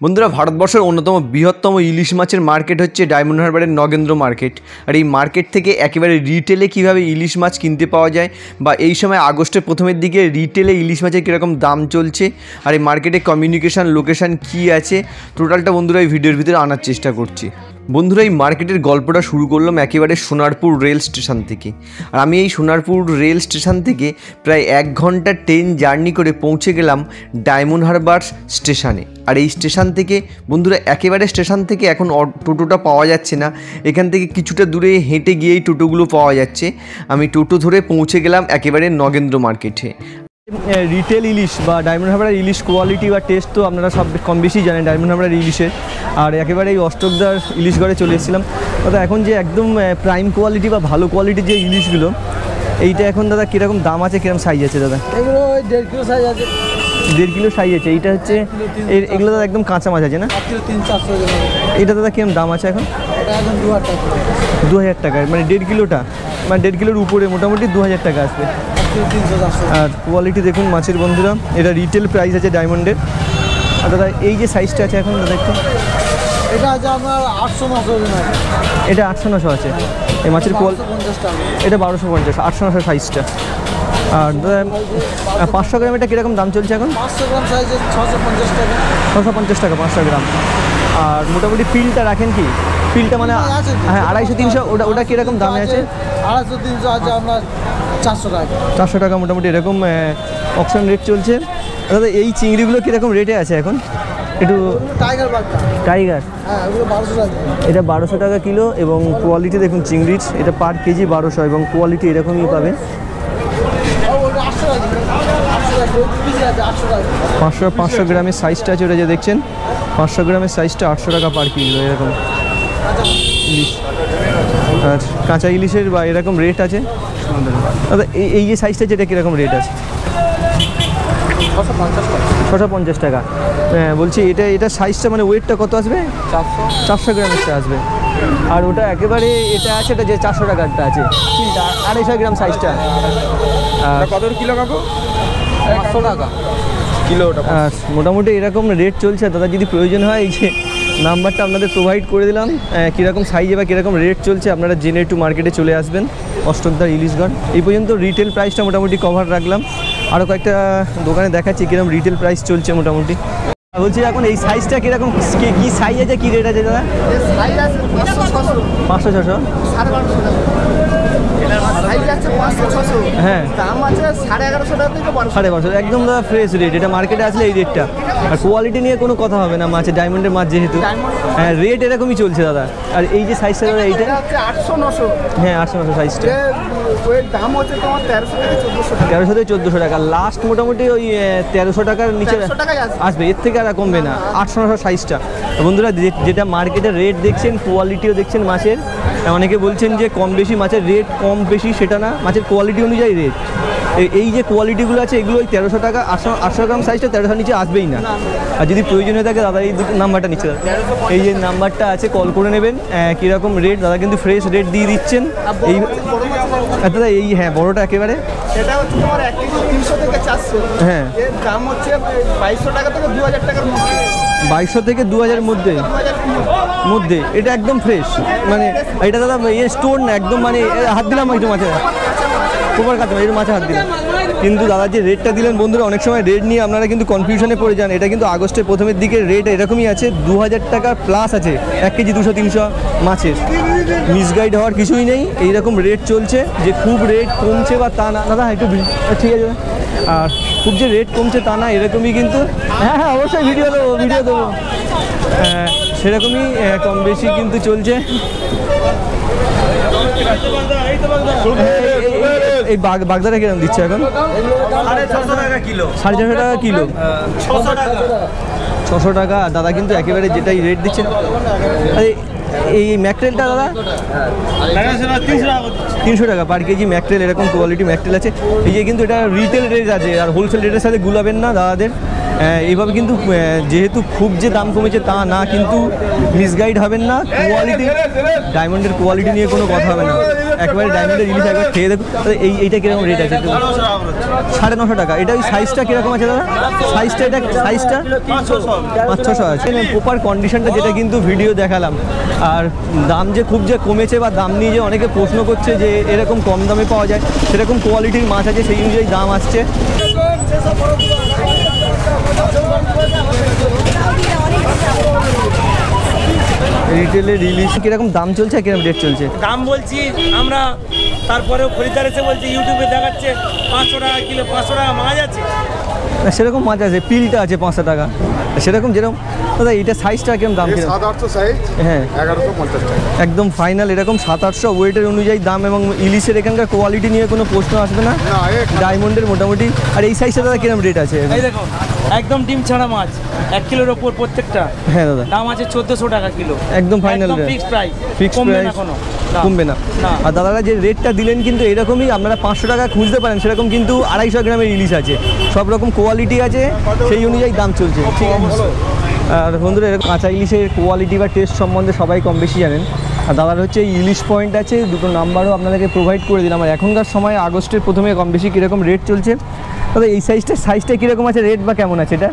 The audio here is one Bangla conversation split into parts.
বন্ধুরা, ভারতবর্ষের অন্যতম বৃহত্তম ইলিশ মাছের মার্কেট হচ্ছে ডায়মন্ড হারবারের নগেন্দ্র মার্কেট। আর এই মার্কেট থেকে একেবারে রিটেলে কীভাবে ইলিশ মাছ কিনতে পাওয়া যায় বা এই সময় আগস্টের প্রথমের দিকে রিটেলে ইলিশ মাছের কীরকম দাম চলছে আর এই মার্কেটে কমিউনিকেশান লোকেশান কী আছে, টোটালটা বন্ধুরা এই ভিডিওর ভিতরে আনার চেষ্টা করছি। বন্ধুরা, এই মার্কেটের গল্পটা শুরু করলাম একেবারে সোনারপুর রেল স্টেশন থেকে। আর আমি এই সোনারপুর রেল স্টেশন থেকে প্রায় 1 ঘন্টা ট্রেন জার্নি করে পৌঁছে গেলাম ডায়মন্ড হারবার স্টেশনে। আর এই স্টেশন থেকে বন্ধুরা একেবারে স্টেশন থেকে এখন টোটোটা পাওয়া যাচ্ছে না, এখান থেকে কিছুটা দূরে হেঁটে গিয়েই টোটোগুলো পাওয়া যাচ্ছে। আমি টোটো ধরে পৌঁছে গেলাম একেবারে নগেন্দ্র মার্কেটে। রিটেল ইলিশ বা ডায়মন্ড হারবারের ইলিশ কোয়ালিটি বা টেস্ট তো আপনারা সব কম বেশি জানেন ডায়মন্ড হারবারের ইলিশের। আর একেবারে এই অষ্টকদার ইলিশ ঘরে চলে এসেছিলাম দাদা। এখন যে একদম প্রাইম কোয়ালিটি বা ভালো কোয়ালিটির যে ইলিশগুলো, এইটা এখন দাদা কীরকম দাম আছে, কীরকম সাইজ আছে দাদা? এগুলো 1.5 কিলো সাইজ আছে। 1.5 কিলো সাইজ আছে। এইটা হচ্ছে এগুলো দাদা একদম কাঁচা মাছ আছে না? 300-400 গ্রাম। এইটা দাদা কিরম দাম আছে এখন? এটা এখন 2000 টাকা। 2000 টাকায় মানে 1.5 কিলোটা, মানে 1.5 কিলোর উপরে মোটামুটি 2000 টাকা আসবে। আর কোয়ালিটি দেখুন মাছের বন্ধুরা, এটা রিটেল প্রাইস আছে ডায়মন্ডের। আর দাদা এই যে সাইজটা আছে এখন দাদা একটু, এটা আছে আপনার 800-900 গ্রাম। এটা 800-900 আছে এই মাছের কোয়ালিটি। এটা 1250, 800-900 সাইজটা। আর দাদা 500 গ্রাম এটা কীরকম দাম চলছে এখন? 500 গ্রাম সাইজে 650 টাকা। 650 টাকা 500 গ্রাম। আর মোটামুটি পিলটা রাখেন কি? পিলটা মানে হ্যাঁ 250-300, ওটা কীরকম দামে আছে? 250-300 আছে আপনার 400 টাকা। 400 টাকা মোটামুটি এরকম অকশন রেট চলছে। দাদা এই চিংড়িগুলো কীরকম রেটে আছে এখন? একটু টাইগার বাগদা। টাইগার, হ্যাঁ ওগুলো 1200 টাকা। এটা 1200 টাকা কিলো এবং কোয়ালিটি দেখুন চিংড়ির, এটা পার কেজি 1200 এবং কোয়ালিটি এরকমই পাবে। 500 গ্রামের সাইজটা আছে ওটা যে দেখছেন, 500 গ্রামের সাইজটা 800 টাকা পার কিলো এরকম ইলিশ। আর কাঁচা ইলিশের বা এরকম রেট আছে দাদা। এই যে সাইজটা যেটা কীরকম রেট আছে? 650 টাকা। হ্যাঁ বলছি এটা সাইজটা মানে ওয়েটটা কত আসবে? 400 গ্রামেরটা আসবে। আর ওটা একেবারে এটা আছে, এটা যে 400 টাকারটা আছে 250 গ্রাম সাইজটা। কত কিলো কাকু? 500 টাকা কিলো। ওটা মোটামুটি এরকম রেট চলছে দাদা। যদি প্রয়োজন হয় এই যে নাম্বারটা আপনাদের প্রোভাইড করে দিলাম, কীরকম সাইজে বা কীরকম রেট চলছে আপনারা জেনে একটু মার্কেটে চলে আসবেন। অষ্টকদার ইলিশগড় এই পর্যন্ত রিটেল প্রাইসটা মোটামুটি কভার রাখলাম। আরও কয়েকটা দোকানে দেখাচ্ছি কীরকম রিটেল প্রাইস চলছে মোটামুটি। বলছি এখন এই সাইজটা কীরকম, কী সাইজ আছে, কী রেট আছে দাদা? 500-600। হ্যাঁ 1150 একদম দাদা ফ্রেশ রেট। এটা মার্কেটে আসলে এই রেটটা। আর কোয়ালিটি নিয়ে কোনো কথা হবে না মাছের, ডায়মন্ডের মাছ যেহেতু। হ্যাঁ রেট এরকমই চলছে দাদা। আর এই যে সাইজটা দাদা এইটা 800-900। হ্যাঁ 800-900 সাইজটা। দাম হচ্ছে তোমার 1300 থেকে 1400 টাকা। লাস্ট মোটামুটি ওই 1300 টাকার নিচে আসবে, এর থেকে আর কমবে না। 800-900 সাইজটা। বন্ধুরা যেটা মার্কেটের রেট দেখছেন, কোয়ালিটিও দেখছেন মাছের। অনেকে বলছেন যে কম বেশি মাছের রেট, কম বেশি সেটা না, মাছের কোয়ালিটি অনুযায়ী রেট। এই যে কোয়ালিটিগুলো আছে এগুলো ওই 1300 টাকা। 800 গ্রাম সাইজটা 1300 নিচে আসবেই না। আর যদি প্রয়োজন হয়ে থাকে দাদা এই নাম্বারটা নিচ্ছে দাদা, এই যে নাম্বারটা আছে কল করে নেবেন। কীরকম রেট দাদা কিন্তু ফ্রেশ রেট দিয়ে দিচ্ছেন। এই দাদা এই হ্যাঁ বড়োটা একেবারে এটা হচ্ছে তোমার 1 কেজি 300 থেকে 400। হ্যাঁ এর দাম হচ্ছে 2200 টাকা থেকে 2000 টাকার মধ্যে। 2200 থেকে 2000 মধ্যে মধ্যে এটা একদম ফ্রেশ। মানে এটা দাদা স্টোর না একদম, মানে হাত দিলাম একটু মাছে প্রপার কাছে একটু মাছে হাত দিলাম। কিন্তু দাদা যে রেটটা দিলেন বন্ধুরা, অনেক সময় রেট নিয়ে আপনারা কিন্তু কনফিউশনে পড়ে যান। এটা কিন্তু আগস্টের প্রথমের দিকে রেট এরকমই আছে, 2000 টাকা প্লাস আছে 1 কেজি 200-300 মাছের। মিসগাইড হওয়ার কিছুই নেই, এইরকম রেট চলছে। যে খুব রেট কমছে বা তা না দাদা, একটু ঠিক আছে। আর খুব যে রেট কমছে তা না, এরকমই কিন্তু। হ্যাঁ হ্যাঁ অবশ্যই ভিডিও দেবো সেরকমই কম বেশি কিন্তু চলছে। এই বাগদাটা কিরকম দিচ্ছে এখন? 650 টাকা কিলো। 450 টাকা কিলো। 600 টাকা দাদা কিন্তু একেবারে যেটাই রেট দিচ্ছেন। এই ম্যাকটেলটা দাদা 300 টাকা পার কেজি ম্যাকটেল। এরকম কোয়ালিটি ম্যাকটেল আছে। এই যে কিন্তু এটা রিটেল রেট আছে, আর হোলসেল রেটের সাথে গুলাবেন না দাদাদের। এইভাবে কিন্তু যেহেতু খুব যে দাম কমেছে তা না, কিন্তু মিসগাইড হবেন না। কোয়ালিটি, ডায়মন্ডের কোয়ালিটি নিয়ে কোনো কথা হবে না। একবারে ডায়মন্ডের ইলিশ একবার খেয়ে দেখুন। এইটা কীরকম রেট আছে? 950 টাকা। এটা ওই সাইজটা কীরকম আছে দাদা? সাইজটা, এটা সাইজটা 500 আছে। প্রপার কন্ডিশনটা যেটা কিন্তু ভিডিও দেখালাম। আর দাম যে খুব যে কমেছে বা দাম নিয়ে যে অনেকে প্রশ্ন করছে যে এরকম কম দামে পাওয়া যায়, সেরকম কোয়ালিটির মাছ আছে, সেই অনুযায়ী দাম আসছে। রিটেলে ইলিশ কিরকম দাম চলছে, কিরকম রেট চলছে? দাম বলছি আমরা, তারপরেও খরিদ্দার এসে বলছে, ইউটিউবে দেখাচ্ছে 500 টাকা কিলো, 500 টাকা মাছ আছে। সেরকম মাছ আছে, পিলটা আছে 500 টাকা, সেরকম যেরকম। দাদা এটা সাইজটা কিরকম দাম? 700-800 সাইজ, হ্যাঁ 1150 টাকা একদম ফাইনাল। এরকম 700-800 ওয়েটের অনুযায়ী দাম, এবং ইলিশের এখানকার কোয়ালিটি নিয়ে কোনো প্রশ্ন আসবে না, ডায়মন্ডের মোটামুটি। আর এই সাইজটা দাদা কিরকম রেট আছে? এই দেখো একদম ডিম ছাড়া মাছ, 1 কিলোর ওপর প্রত্যেকটা। হ্যাঁ দাদা দাম আছে 1400 টাকা কিলো, একদম final rate, fixed price, fixed কমবে প্রাইস, না কোনো, কমবে না। আর দাদারা যে রেটটা দিলেন কিন্তু এরকমই, আপনারা 500 টাকা খুঁজতে পারেন, সেরকম কিন্তু 250 গ্রামের ইলিশ আছে, সব রকম কোয়ালিটি আছে, সেই অনুযায়ী দাম চলছে। ঠিক আছে। আর বন্ধুরা এরকম কাঁচা ইলিশের কোয়ালিটি বা টেস্ট সম্বন্ধে সবাই কম বেশি জানেন। আর দাদার হচ্ছে ইলিশ পয়েন্ট আছে, দুটো নাম্বারও আপনাদেরকে প্রোভাইড করে দিলাম। আর এখনকার সময় আগস্টের প্রথমে কম বেশি কীরকম রেট চলছে দাদা? এই সাইজটা কীরকম আছে, রেট বা কেমন আছে এটা?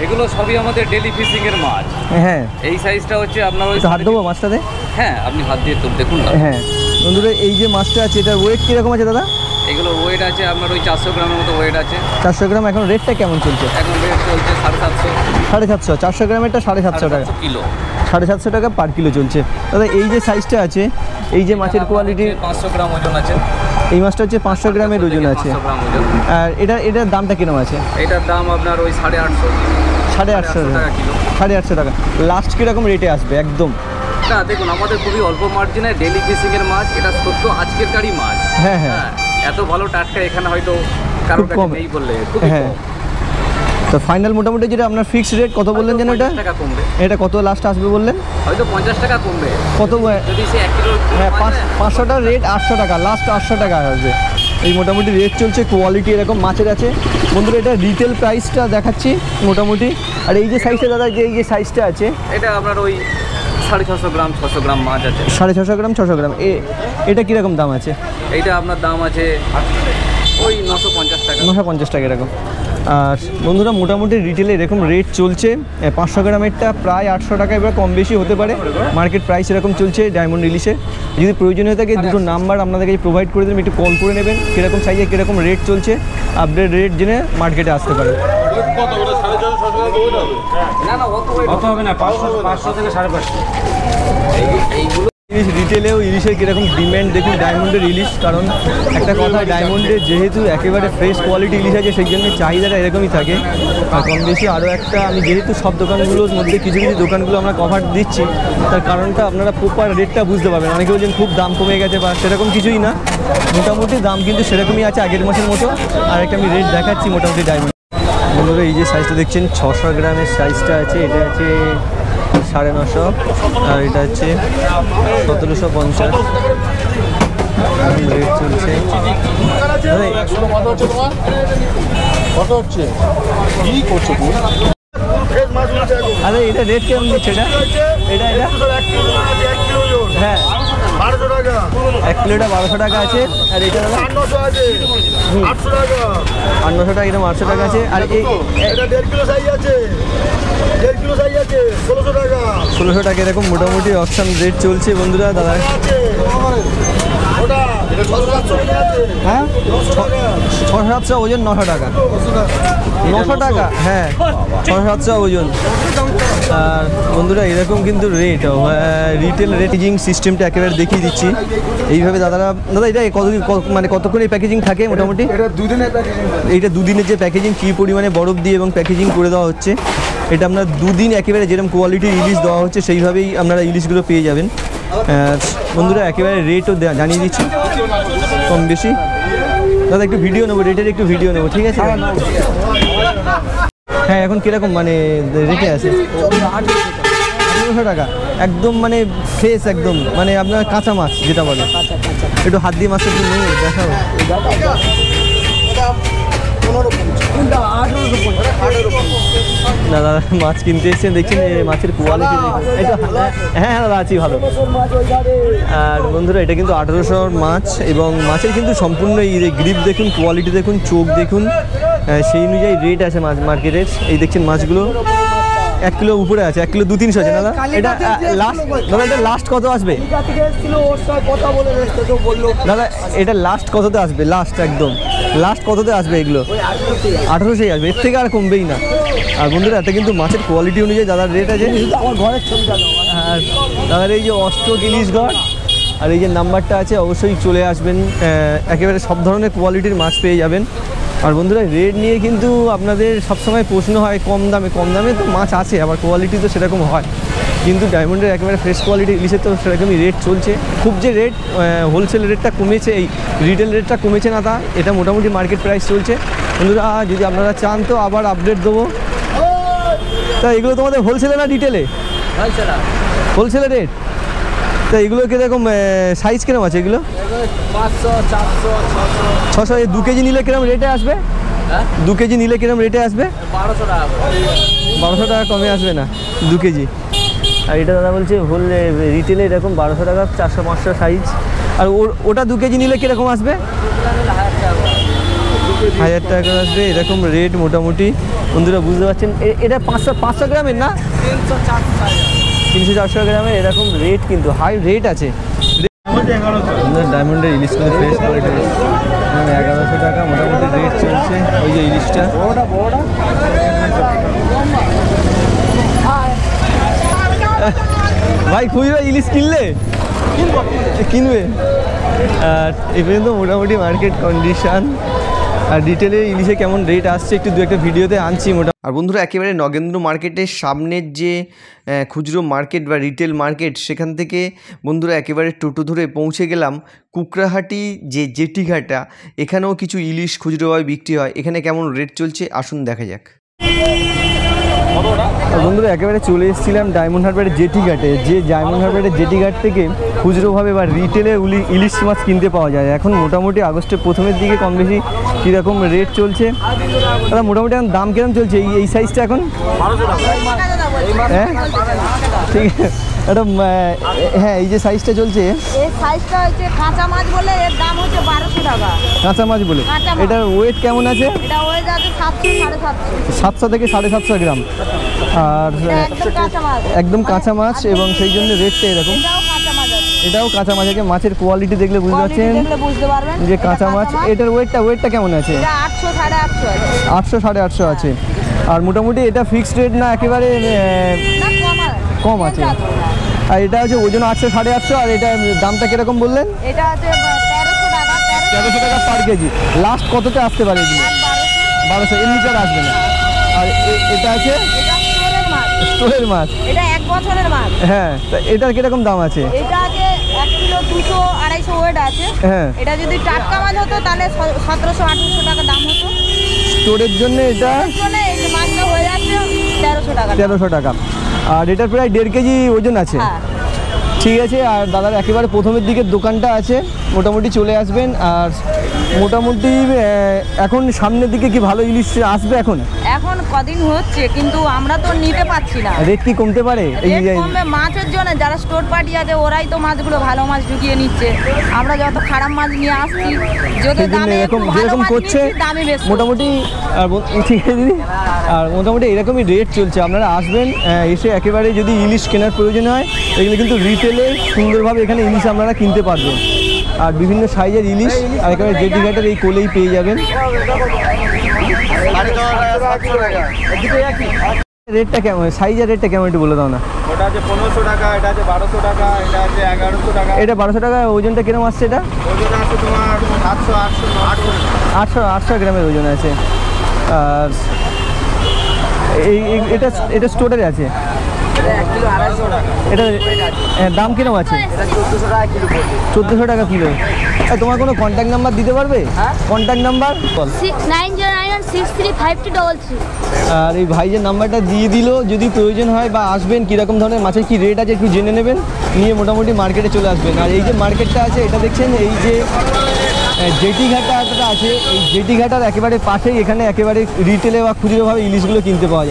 এগুলো সবই আমাদের ডেলি ফিশিংয়ের মাছ। হ্যাঁ এই সাইজটা হচ্ছে আপনার ওই হাত দেবো মাছটাতে? হ্যাঁ আপনি হাত দিয়ে তো দেখুন না। হ্যাঁ বন্ধুরা এই যে মাছটা আছে, এটার ওয়েট কীরকম আছে দাদা? এগুলো ওয়েট আছে আপনার ওই 400 গ্রামের মতো ওয়েট আছে। 400 গ্রাম। এখন রেটটা কেমন চলছে? এখন রেট চলছে 750। 750, 400 গ্রামেরটা 750 টাকা, কিলো 750 টাকা পার কিলো চলছে। দাদা এই যে সাইজটা আছে, এই যে মাছের কোয়ালিটি, 500 গ্রাম ওজন আছে। এই মাছটা হচ্ছে 500 গ্রামের ওজন আছে। 500 গ্রাম ওজন। আর এটার দামটা কিরকম আছে? এটার দাম আপনার ওই 850। 850 টাকা কিলো। 850 টাকা। লাস্ট কীরকম রেটে আসবে একদম? না দেখুন আমাদের খুবই অল্প মার্জিনে ডেলি ফিশিংয়ের মাছ, এটা সত্য আজকেরকারই মাছ। হ্যাঁ হ্যাঁ এত ভালো টাটকা এখানে হয়তো কারোর খুব কম। কাছে নেই বললে খুব হ্যাঁ। তো ফাইনাল মোটামুটি যেটা আপনার ফিক্সড রেট কত বললেন যেন? এটা টাকা কমবে, এটা কত লাস্ট আসবে বললেন? হয়তো 50 টাকা কমবে। কত? যদি সে 1 কিলো হ্যাঁ 500টা রেট 800 টাকা, লাস্ট 800 টাকা আসবে। এই মোটামুটি রেট চলছে, কোয়ালিটি এরকম মাছের আছে। বন্ধুরা এটা রিটেল প্রাইসটা দেখাচ্ছি মোটামুটি। আর এই যে সাইজটা দাদা, এই যে সাইজটা আছে, এটা আপনার ওই 650 গ্রাম 600 গ্রাম মাছ আছে। 650 গ্রাম 600 গ্রাম। এটা কীরকম দাম আছে? এইটা আপনার দাম আছে ওই 950 টাকা। 950 টাকা এরকম। আর বন্ধুরা মোটামুটি রিটেলে এরকম রেট চলছে। 500 গ্রামেরটা প্রায় 800 টাকা, এবার কম বেশি হতে পারে। মার্কেট প্রাইস এরকম চলছে ডায়মন্ড ইলিশে। যদি প্রয়োজন হয়ে থাকে দুটো নাম্বার আপনাদেরকে প্রোভাইড করে দেবেন, একটু কল করে নেবেন, কীরকম সাইজে কীরকম রেট চলছে, আপডেট রেট জেনে মার্কেটে আসতে পারে। না না অত হবে না, 500 থেকে 550। এইগুলো ইলিশ রিটেলেও ইলিশের কীরকম ডিম্যান্ড দেখুন ডায়মন্ডের ইলিশ। কারণ একটা কথা, ডায়মন্ডের যেহেতু একেবারে ফ্রেশ কোয়ালিটি ইলিশ আছে, সেই জন্য চাহিদাটা এরকমই থাকে। আর কম বেশি আরও একটা, আমি যেহেতু সব দোকানগুলোর মধ্যে কিছু কিছু দোকানগুলো আমরা কভার দিচ্ছি, তার কারণটা আপনারা প্রপার রেটটা বুঝতে পারবেন। অনেকে বলছেন খুব দাম কমে গেছে, বা সেরকম কিছুই না, মোটামুটি দাম কিন্তু সেরকমই আছে আগের মাসের মতো। আর একটা আমি রেট দেখাচ্ছি মোটামুটি ডায়মন্ড। বন্ধুরা এই যে সাইজটা দেখছেন 600 গ্রামের সাইজটা আছে, এটা আছে 950, আর এটা হচ্ছে 1750 রেট চলছে। কত হচ্ছে? কি করছো? আরে এটা রেট কেমন দিচ্ছে? এটা হ্যাঁ 1200 টাকা, 1 কিলোটা 1200 টাকা আছে। আর এটা 800 আছে, 800 টাকা, 800 টাকা, এটা 800 টাকা আছে। আর এই এটা 1.5 কিলো সাইজ আছে, 1.5 কিলো সাইজ আছে 1600 টাকা, 1600 টাকা এরকম মোটামুটি অপশন রেট চলছে বন্ধুরা। দাদা আছে ওটা 600 টাকা আছে। হ্যাঁ 900 টাকা, 600-700 ওজন 900 টাকা, 900 টাকা, হ্যাঁ 600-700 ওজন। আর বন্ধুরা এরকম কিন্তু রেট, রিটেল রেটিং সিস্টেমটা একেবারে দেখিয়ে দিচ্ছি। এইভাবে দাদা এটা মানে কতক্ষণ এই প্যাকেজিং থাকে মোটামুটি? এটা দুদিনের প্যাকেজিং। এইটা দুদিনের যে প্যাকেজিং, কী পরিমাণে বরফ দিয়ে এবং প্যাকেজিং করে দেওয়া হচ্ছে, এটা আপনার দুদিন একেবারে যেরকম কোয়ালিটির ইলিশ দেওয়া হচ্ছে সেইভাবেই আপনারা ইলিশগুলো পেয়ে যাবেন। বন্ধুরা একেবারে রেটও জানিয়ে দিচ্ছি কম বেশি। দাদা একটু ভিডিও নেবো, রেটের একটু ভিডিও নেবো, ঠিক আছে? হ্যাঁ এখন কীরকম মানে রেটে আছে? 1800 টাকা একদম, মানে ফ্রেশ একদম, মানে আপনার কাঁচা মাছ যেটা বলে। একটু হাত দিয়ে মাছটা একটু নেই দেখাও। না দাদা মাছ কিনতে এসেছেন দেখছেন এই মাছের কোয়ালিটি হ্যাঁ দাদা আছি ভালো। আর বন্ধুরা এটা কিন্তু 1800 মাছ এবং মাছের কিন্তু সম্পূর্ণ এই গ্রিপ দেখুন, কোয়ালিটি দেখুন, চোখ দেখুন, সেই অনুযায়ী রেট আছে মাছ মার্কেটের। এই দেখছেন মাছগুলো 1 কিলো উপরে আছে, 1 কিলো 200-300 আছে দাদা। এটা লাস্ট দাদা, এটা লাস্ট কত আসবে দাদা? এটা লাস্ট কততে আসবে? লাস্ট একদম লাস্ট কততে আসবে? এগুলো 1800 আসবে, এর থেকে আর কমবেই না। আর বন্ধুরা এটা কিন্তু মাছের কোয়ালিটি অনুযায়ী দাদার রেট আছে। আমার ঘরের ছবিটা আর দাদার এই যে অস্ত্র ইলিশগড় আর এই যে নাম্বারটা আছে, অবশ্যই চলে আসবেন, একেবারে সব ধরনের কোয়ালিটির মাছ পেয়ে যাবেন। আর বন্ধুরা রেট নিয়ে কিন্তু আপনাদের সবসময় প্রশ্ন হয় কম দামে তো মাছ আছে, আবার কোয়ালিটি তো সেরকম হয়, কিন্তু ডায়মন্ডের একেবারে ফ্রেশ কোয়ালিটি ইলিশের তো সেরকমই রেট চলছে। খুব যে রেট হোলসেল রেটটা কমেছে, এই রিটেল রেটটা কমেছে না তা, এটা মোটামুটি মার্কেট প্রাইস চলছে। বন্ধুরা যদি আপনারা চান তো আবার আপডেট দেবো। তা এগুলো তোমাদের হোলসেলে না রিটেলে? হোলসেলে রেট। তা এগুলো কীরকম সাইজ কিরকম আছে এগুলো? 500, 400, 600। 600। 2 কেজি নিলে কিরকম রেটে আসবে? 2 কেজি নিলে কিরকম রেটে আসবে? 1200 টাকা। 1200 টাকা কমে আসবে না 2 কেজি। আর এটা দাদা বলছে হোল রিটেলে এরকম 1200 টাকা, 400-500 সাইজ। আর ওটা 2 কেজি নিলে কীরকম আসবে? 1000 টাকা আসবে, এরকম রেট মোটামুটি। বন্ধুরা বুঝতে পারছেন এটা 500 গ্রামের না? 300-400 গ্রামের এরকম রেট, কিন্তু হাই রেট আছে। ডায়মন্ডের ইলিশ কিন্তু ফ্রেশ কোয়ালিটি, 1100 টাকা মোটামুটি রেট চলছে। ওই যে ইলিশটা ভাই খুচরা ইলিশ কিনবে। আর এই পর্যন্ত মোটামুটি মার্কেট কন্ডিশন। আর ডিটেলে ইলিশে কেমন রেট আসছে একটু 2-1টা ভিডিওতে আনছি মোটা। আর বন্ধুরা একেবারে নগেন্দ্র মার্কেটের সামনের যে খুচরো মার্কেট বা রিটেল মার্কেট, সেখান থেকে বন্ধুরা একেবারে টোটো ধরে পৌঁছে গেলাম কুকরাহাটি যে জেটিঘাটা। এখানেও কিছু ইলিশ খুচরোভাবে বিক্রি হয়। এখানে কেমন রেট চলছে আসুন দেখা যাক। বন্ধুরা একেবারে চলে এসেছিলাম ডায়মন্ড হারবারের জেটিঘাটে। যে ডায়মন্ড হারবারের জেটিঘাট থেকে খুচরোভাবে বা রিটেলে ইলিশ মাছ কিনতে পাওয়া যায়। এখন মোটামুটি আগস্টের প্রথমের দিকে কম বেশি কীরকম রেট চলছে দাদা? মোটামুটি এখন দাম কিরকম চলছে এই সাইজটা এখন? হ্যাঁ ঠিক আছে। এটা হ্যাঁ এই যে সাইজটা চলছে, এই সাইজটা হচ্ছে কাঁচা মাছ বলে, এর দাম হচ্ছে 1200 টাকা। কাঁচা মাছ বলে এটার ওয়েট কেমন আছে? এটা ওয়েট আছে 700 থেকে 750 গ্রাম। আর একদম কাঁচা মাছ এবং সেই জন্য রেটটা এরকম। এটাও কাঁচা মাছ আছে। মাছের কোয়ালিটি দেখলে বুঝতে পারছেন যে কাঁচা মাছ। এটার ওয়েটটা কেমন আছে? 800-850 আছে। আর মোটামুটি এটা ফিক্সড রেট না একেবারে কম আছে? আর এটা হচ্ছে ওজন 800-850। আর এটা দামটা কিরকম বললেন? এটা আছে 1300 টাকা পার কেজি। লাস্ট কততে আসতে পারে এগুলো? 1200, এর নিচে আসবে না। আর এটা আছে স্টোরের মাছ, এটা 1 বছরের মাছ। হ্যাঁ, তা এটার কিরকম দাম আছে? এটা আছে 1 কিলো 200-250 ওয়েট আছে। হ্যাঁ, এটা যদি টাটকা মাছ হতো তাহলে 1700-1800 টাকা দাম হতো। স্টোরের জন্য এটা এই মাছটা হয়ে যাচ্ছে 1300 টাকা। 1300 টাকা। আর এটার প্রায় 1.5 কেজি ওজন আছে। ঠিক আছে। আর দাদার একেবারে প্রথমের দিকের দোকানটা আছে, মোটামুটি চলে আসবেন। আর মোটামুটি এখন সামনের দিকে কি ভালো ইলিশ আসবে? এখন কদিন হচ্ছে কিন্তু আমরা তো নিতে পারছি না। রেট কি কমতে পারে? মাছের জন্য যারা স্টোর পার্টি আছে ওরাই তো মাছগুলো ভালো মাছ ঢুকিয়ে নিচ্ছে। আমরা যত খারাপ মাছ নিয়ে আসছি যেরকম করছে মোটামুটি। আর ঠিক আছে দিদি, আর মোটামুটি এরকমই রেট চলছে। আপনারা আসবেন, এসে একেবারে যদি ইলিশ কেনার প্রয়োজন হয় এগুলো কিন্তু রিটেলে সুন্দরভাবে এখানে ইলিশ আপনারা কিনতে পারবেন। আর বিভিন্ন সাইজের ইলিশ আর একেবারে জেটিঘাটের এই কোলেই পেয়ে যাবেন। রেটটা কেমন? সাইজের রেটটা কেমন একটু বলে দাও না। ওটা আছে 1500 টাকা, এটা আছে 1200 টাকা, এটা আছে 1100 টাকা। এটা 1200 টাকা। ওজনটা কিরকম আসছে? এটা ওজন আছে তোমার 800 গ্রামের ওজন আছে। আর এটা স্টোরের আছে। এটা দাম কিরকম আছে? 1400 টাকা কিলো। তোমার কোনো কন্ট্যাক্ট নাম্বার দিতে পারবে? Contact number 9091635233। আর এই ভাইয়ের নাম্বারটা দিয়ে দিল, যদি প্রয়োজন হয় বা আসবেন কীরকম ধরনের মাছের কী রেট আছে একটু জেনে নেবেন, নিয়ে মোটামুটি মার্কেটে চলে আসবেন। আর এই যে মার্কেটটা আছে এটা দেখছেন, এই যে জেটি ঘাটটা আছে, এই জেটি ঘাটার একেবারে পাশেই এখানে একেবারে রিটেলে বা খুচরোভাবে ইলিশগুলো কিনতে পাওয়া যায়।